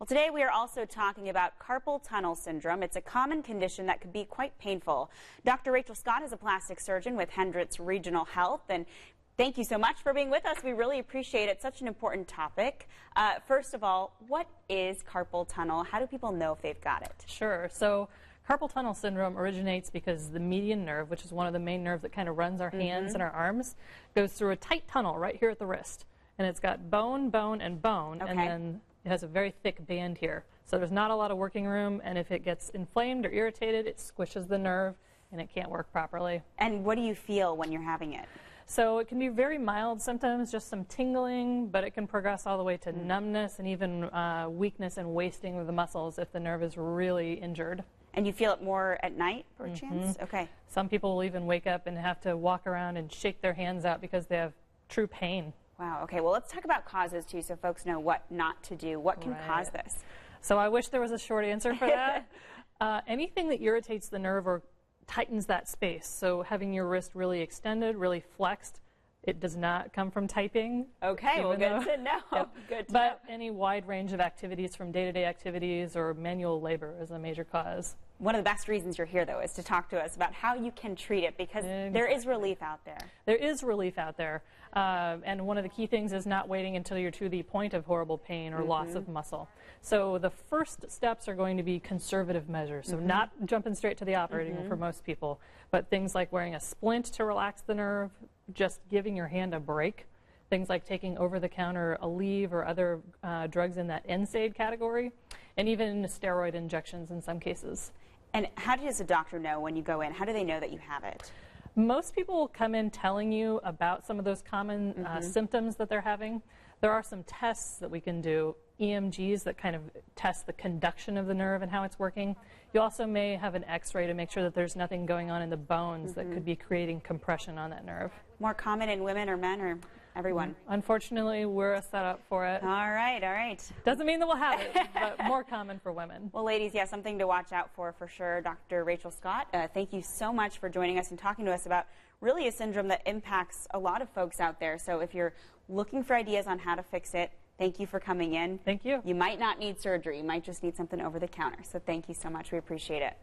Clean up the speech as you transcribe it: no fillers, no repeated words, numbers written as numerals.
Well, today we are also talking about carpal tunnel syndrome. It's a common condition that could be quite painful. Dr. Rachel Scott is a plastic surgeon with Hendricks Regional Health, and thank you so much for being with us. We really appreciate it. Such an important topic. First of all, what is carpal tunnel? How do people know if they've got it? Sure. So carpal tunnel syndrome originates because the median nerve, which is one of the main nerves that kind of runs our hands and our arms, goes through a tight tunnel right here at the wrist. And it's got bone, bone, and bone, and then it has a very thick band here. So there's not a lot of working room, and if it gets inflamed or irritated, it squishes the nerve, and it can't work properly. And what do you feel when you're having it? So it can be very mild symptoms, just some tingling, but it can progress all the way to numbness and even weakness and wasting of the muscles if the nerve is really injured. And you feel it more at night, perchance? Okay. Some people will even wake up and have to walk around and shake their hands out because they have true pain. Wow. Okay. Well, let's talk about causes, too, so folks know what not to do. What can cause this? So I wish there was a short answer for that. Anything that irritates the nerve or tightens that space. So having your wrist really extended, really flexed, it does not come from typing. Okay, well, good to know. Good to know. Any wide range of activities from day-to-day activities or manual labor is a major cause. One of the best reasons you're here, though, is to talk to us about how you can treat it, because there is relief out there. There is relief out there. And one of the key things is not waiting until you're to the point of horrible pain or loss of muscle. So the first steps are going to be conservative measures. So not jumping straight to the operating room for most people, but things like wearing a splint to relax the nerve, just giving your hand a break. Things like taking over-the-counter Aleve or other drugs in that NSAID category, and even steroid injections in some cases. And how does a doctor know when you go in? How do they know that you have it? Most people will come in telling you about some of those common symptoms that they're having. There are some tests that we can do, EMGs, that kind of test the conduction of the nerve and how it's working. You also may have an X-ray to make sure that there's nothing going on in the bones that could be creating compression on that nerve. More common in women or men or everyone? Unfortunately, we're set up for it. All right, all right. Doesn't mean that we'll have it, but more common for women. Well, ladies, yeah, something to watch out for sure. Dr. Rachel Scott, thank you so much for joining us and talking to us about really a syndrome that impacts a lot of folks out there. So if you're looking for ideas on how to fix it, thank you for coming in. Thank you. You might not need surgery. You might just need something over the counter. So thank you so much. We appreciate it.